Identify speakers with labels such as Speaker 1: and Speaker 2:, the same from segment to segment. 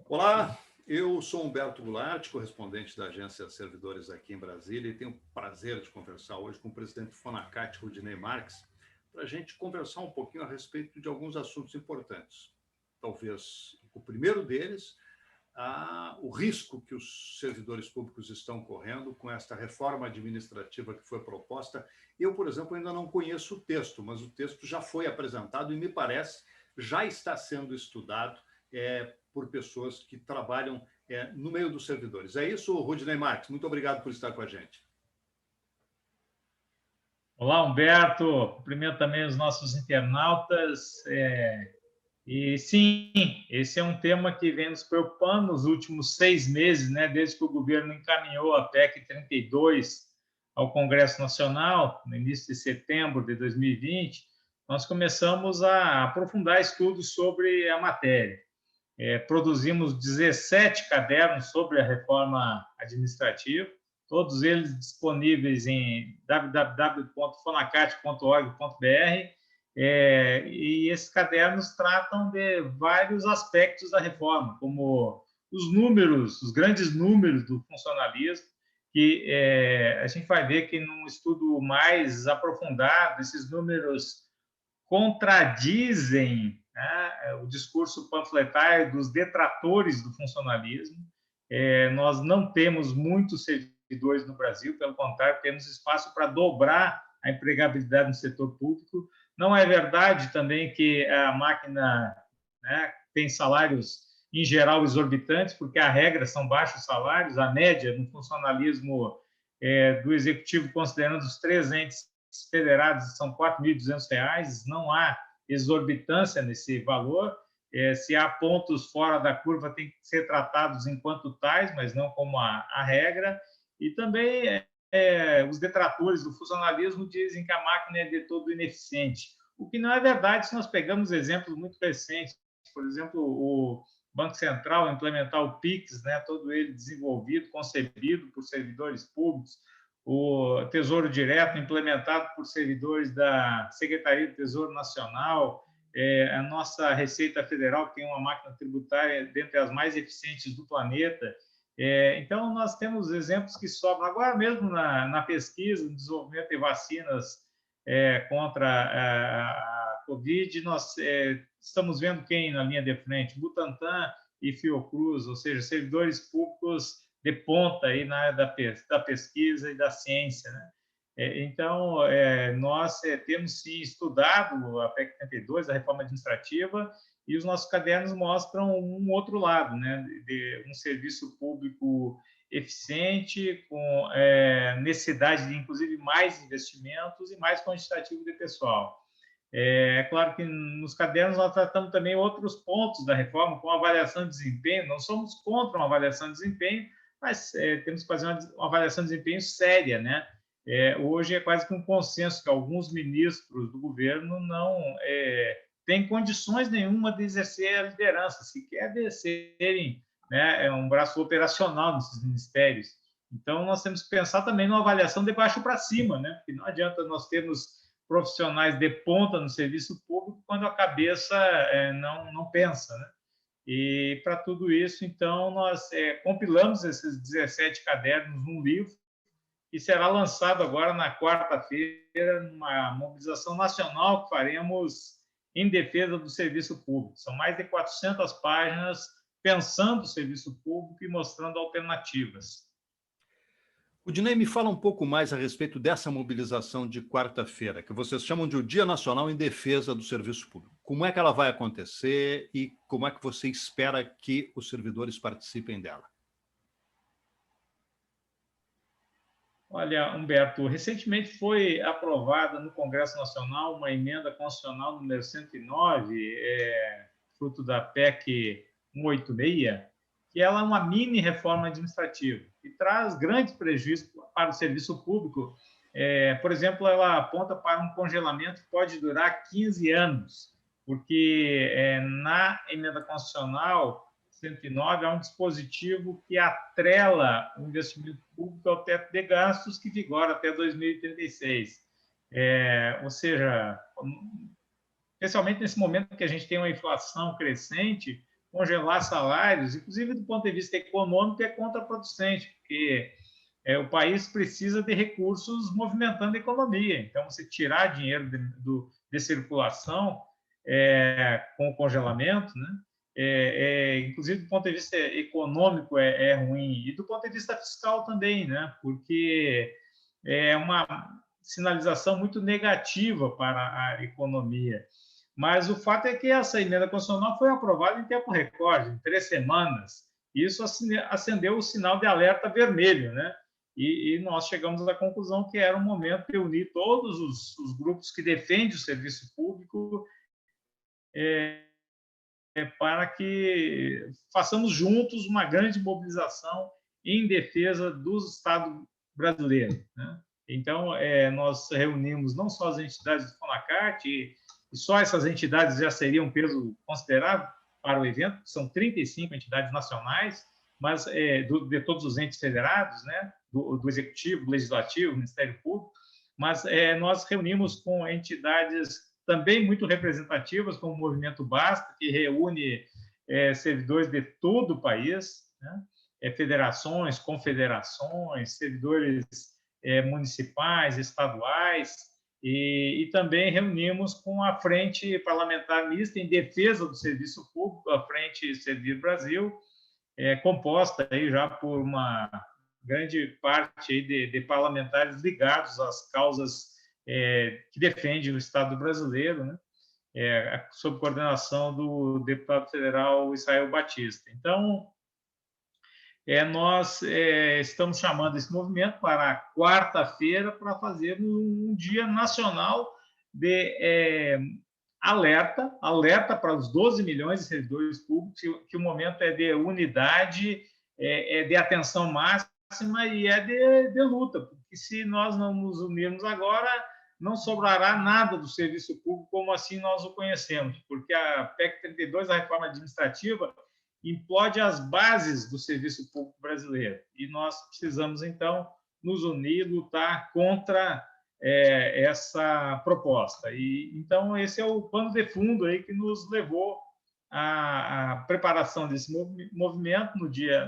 Speaker 1: Olá, eu sou Humberto Goulart, correspondente da agência Servidores aqui em Brasília, e tenho o prazer de conversar hoje com o presidente do Fonacate, Rudinei Marques, para a gente conversar um pouquinho a respeito de alguns assuntos importantes. Talvez o primeiro deles, o risco que os servidores públicos estão correndo com esta reforma administrativa que foi proposta. Eu, por exemplo, ainda não conheço o texto, mas o texto já foi apresentado e, me parece, já está sendo estudado por pessoas que trabalham no meio dos servidores. É isso, Rudinei Marques? Muito obrigado por estar com a gente.
Speaker 2: Olá, Humberto. Cumprimento também os nossos internautas. E sim, esse é um tema que vem nos preocupando nos últimos 6 meses, né, desde que o governo encaminhou a PEC 32 ao Congresso Nacional, no início de setembro de 2020, nós começamos a aprofundar estudos sobre a matéria. Produzimos 17 cadernos sobre a reforma administrativa, todos eles disponíveis em www.fonacate.org.br, e esses cadernos tratam de vários aspectos da reforma, como os números, os grandes números do funcionalismo, que a gente vai ver que num estudo mais aprofundado, esses números contradizem, né, o discurso panfletário dos detratores do funcionalismo. Nós não temos muitos servidores no Brasil, pelo contrário, temos espaço para dobrar a empregabilidade no setor público. Não é verdade também que a máquina, né, tem salários, em geral, exorbitantes, porque a regra são baixos salários, a média no funcionalismo do Executivo, considerando os 3 entes federados, são R$ 4.200, não há exorbitância nesse valor. Se há pontos fora da curva, tem que ser tratados enquanto tais, mas não como a regra. E também os detratores do funcionalismo dizem que a máquina é de todo ineficiente, o que não é verdade se nós pegamos exemplos muito recentes. Por exemplo, o Banco Central implementar o PIX, né, todo ele desenvolvido, concebido por servidores públicos, o Tesouro Direto implementado por servidores da Secretaria do Tesouro Nacional, a nossa Receita Federal, que tem uma máquina tributária dentre as mais eficientes do planeta. Então, nós temos exemplos que sobram. Agora mesmo na pesquisa, no desenvolvimento de vacinas contra a Covid, nós estamos vendo quem na linha de frente? Butantan e Fiocruz, ou seja, servidores públicos de ponta aí na área da pesquisa e da ciência, né? Então, nós temos sim estudado a PEC 32, a reforma administrativa, e os nossos cadernos mostram um outro lado, né, de um serviço público eficiente, com necessidade de, inclusive, mais investimentos e mais quantitativo de pessoal. É claro que nos cadernos nós tratamos também outros pontos da reforma, como a avaliação de desempenho. Não somos contra uma avaliação de desempenho, mas temos que fazer uma avaliação de desempenho séria, né? Hoje é quase que um consenso que alguns ministros do governo não têm condições nenhuma de exercer a liderança, sequer de serem, né, um braço operacional nesses ministérios. Então, nós temos que pensar também numa avaliação de baixo para cima, né? Porque não adianta nós termos profissionais de ponta no serviço público quando a cabeça não pensa, né? E para tudo isso, então, nós compilamos esses 17 cadernos num livro que será lançado agora na quarta-feira, numa mobilização nacional que faremos em defesa do serviço público. São mais de 400 páginas pensando o serviço público e mostrando alternativas.
Speaker 1: O Dinei, me fala um pouco mais a respeito dessa mobilização de quarta-feira, que vocês chamam de o Dia Nacional em Defesa do Serviço Público. Como é que ela vai acontecer e como é que você espera que os servidores participem dela?
Speaker 2: Olha, Humberto, recentemente foi aprovada no Congresso Nacional uma emenda constitucional número 109, fruto da PEC 186, que ela é uma mini reforma administrativa e traz grandes prejuízos para o serviço público. Por exemplo, ela aponta para um congelamento que pode durar 15 anos, porque na emenda constitucional 109 há um dispositivo que atrela o investimento público ao teto de gastos que vigora até 2036. Ou seja, especialmente nesse momento que a gente tem uma inflação crescente, congelar salários, inclusive do ponto de vista econômico, é contraproducente, porque o país precisa de recursos movimentando a economia. Então, você tirar dinheiro de circulação com o congelamento, né? Inclusive do ponto de vista econômico é ruim, e do ponto de vista fiscal também, né? Porque é uma sinalização muito negativa para a economia. Mas o fato é que essa emenda constitucional foi aprovada em tempo recorde, em 3 semanas. Isso acendeu o sinal de alerta vermelho, né? E nós chegamos à conclusão que era um momento de unir todos os grupos que defendem o serviço público para que façamos juntos uma grande mobilização em defesa do Estado brasileiro, né? Então, nós reunimos não só as entidades do FONACAT, e só essas entidades já seriam um peso considerável para o evento, são 35 entidades nacionais, mas de todos os entes federados, né, do Executivo, do Legislativo, do Ministério Público, mas nós reunimos com entidades também muito representativas, como o Movimento Basta, que reúne servidores de todo o país, né, federações, confederações, servidores municipais, estaduais, e também reunimos com a Frente Parlamentar Mista em Defesa do Serviço Público, a Frente Servir Brasil, composta aí já por uma grande parte aí de parlamentares ligados às causas que defendem o Estado brasileiro, né? Sob coordenação do deputado federal Israel Batista. Então, nós estamos chamando esse movimento para quarta-feira para fazer um dia nacional de alerta para os 12 milhões de servidores públicos, que o momento é de unidade, de atenção máxima e de luta, porque se nós não nos unirmos agora, não sobrará nada do serviço público como assim nós o conhecemos, porque a PEC 32, a reforma administrativa, implode as bases do serviço público brasileiro. E nós precisamos, então, nos unir, lutar contra essa proposta. Então, esse é o pano de fundo aí que nos levou à preparação desse movimento no dia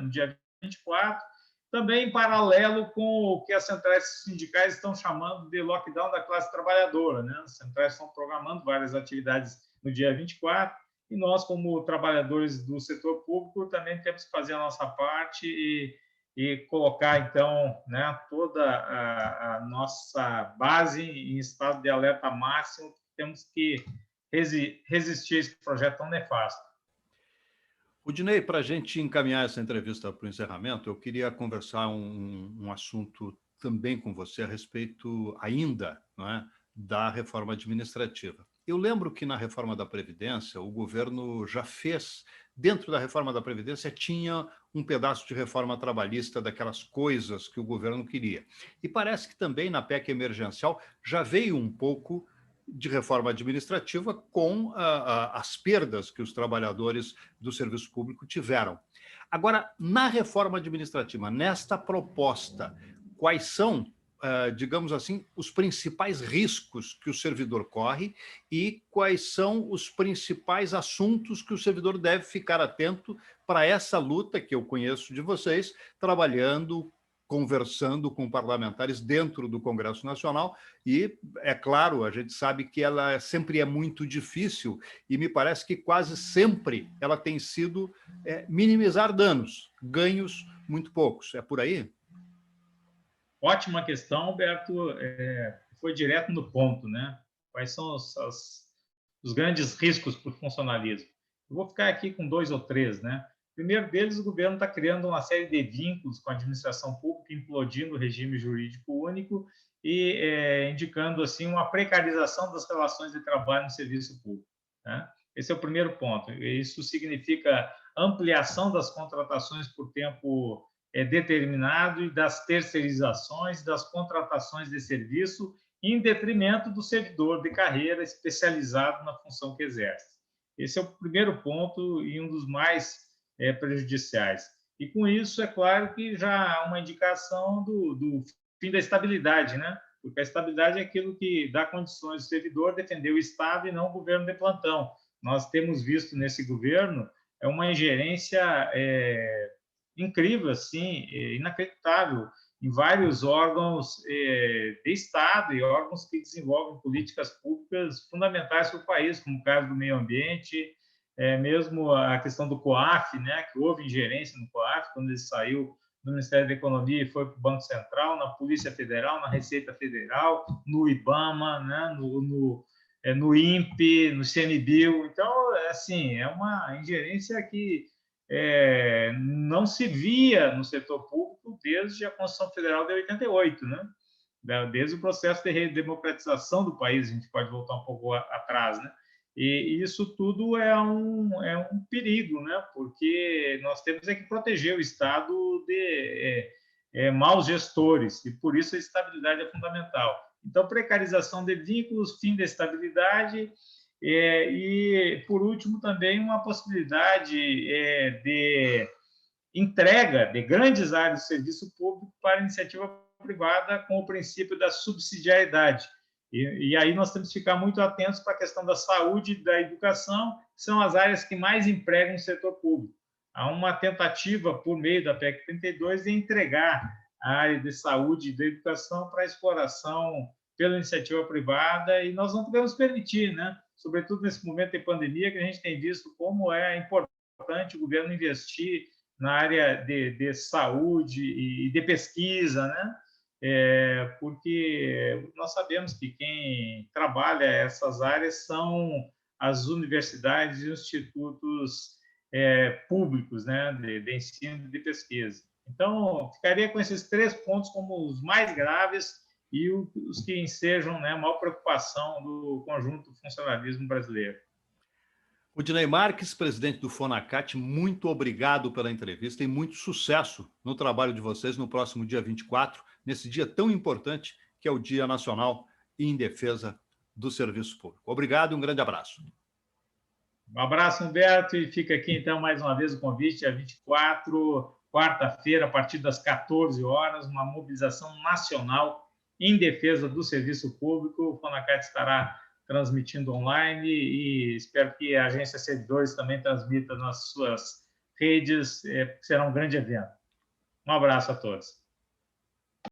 Speaker 2: 24, também em paralelo com o que as centrais sindicais estão chamando de lockdown da classe trabalhadora, né? As centrais estão programando várias atividades no dia 24, e nós, como trabalhadores do setor público, também temos que fazer a nossa parte e colocar, então, né, toda a nossa base em estado de alerta máximo. Temos que resistir a esse projeto tão nefasto.
Speaker 1: Rudinei, para a gente encaminhar essa entrevista para o encerramento, eu queria conversar um assunto também com você a respeito ainda, não é, da reforma administrativa. Eu lembro que na reforma da Previdência, o governo já fez, dentro da reforma da Previdência, tinha um pedaço de reforma trabalhista daquelas coisas que o governo queria. E parece que também na PEC emergencial já veio um pouco de reforma administrativa com as perdas que os trabalhadores do serviço público tiveram. Agora, na reforma administrativa, nesta proposta, quais são, digamos assim, os principais riscos que o servidor corre e quais são os principais assuntos que o servidor deve ficar atento para essa luta que eu conheço de vocês, trabalhando, conversando com parlamentares dentro do Congresso Nacional, e, é claro, a gente sabe que ela sempre é muito difícil e me parece que quase sempre ela tem sido minimizar danos, ganhos muito poucos. É por aí?
Speaker 2: Ótima questão, Alberto. Foi direto no ponto, né? Quais são os grandes riscos para o funcionalismo? Eu vou ficar aqui com 2 ou 3, né? O primeiro deles, o governo está criando uma série de vínculos com a administração pública, implodindo o regime jurídico único e indicando assim uma precarização das relações de trabalho no serviço público, né? Esse é o primeiro ponto. Isso significa ampliação das contratações por tempo determinado e das terceirizações, das contratações de serviço, em detrimento do servidor de carreira especializado na função que exerce. Esse é o primeiro ponto e um dos mais prejudiciais. E com isso, é claro que já há uma indicação do fim da estabilidade, né? Porque a estabilidade é aquilo que dá condições ao servidor defender o Estado e não o governo de plantão. Nós temos visto nesse governo uma ingerência incrível, assim, inacreditável, em vários órgãos de Estado e órgãos que desenvolvem políticas públicas fundamentais para o país, como o caso do meio ambiente, mesmo a questão do COAF, né, que houve ingerência no COAF, quando ele saiu do Ministério da Economia e foi para o Banco Central, na Polícia Federal, na Receita Federal, no IBAMA, né, no INPE, no CMBio. Então, assim, é uma ingerência que não se via no setor público desde a Constituição Federal de 88, né? Desde o processo de redemocratização do país, a gente pode voltar um pouco atrás, né? E isso tudo é um perigo, né? Porque nós temos que proteger o Estado de maus gestores, e por isso a estabilidade é fundamental. Então, precarização de vínculos, fim da estabilidade, e, por último, também uma possibilidade de entrega de grandes áreas do serviço público para a iniciativa privada com o princípio da subsidiariedade. E aí nós temos que ficar muito atentos para a questão da saúde e da educação, que são as áreas que mais empregam o setor público. Há uma tentativa, por meio da PEC 32, de entregar a área de saúde e da educação para a exploração pela iniciativa privada, e nós não podemos permitir, né? Sobretudo nesse momento de pandemia, que a gente tem visto como é importante o governo investir na área de saúde e de pesquisa, né? Porque nós sabemos que quem trabalha essas áreas são as universidades e institutos públicos, né? de ensino e de pesquisa. Então, ficaria com esses 3 pontos como os mais graves e os que ensejam, né, a maior preocupação do conjunto do funcionalismo brasileiro.
Speaker 1: Rudinei Marques, presidente do Fonacat, muito obrigado pela entrevista e muito sucesso no trabalho de vocês no próximo dia 24, nesse dia tão importante que é o Dia Nacional em Defesa do Serviço Público. Obrigado e um grande abraço.
Speaker 2: Um abraço, Humberto, e fica aqui, então, mais uma vez o convite, dia 24, quarta-feira, a partir das 14 horas, uma mobilização nacional em defesa do serviço público. O Fonacat estará transmitindo online e espero que a Agência Servidores também transmita nas suas redes, será um grande evento. Um abraço a todos.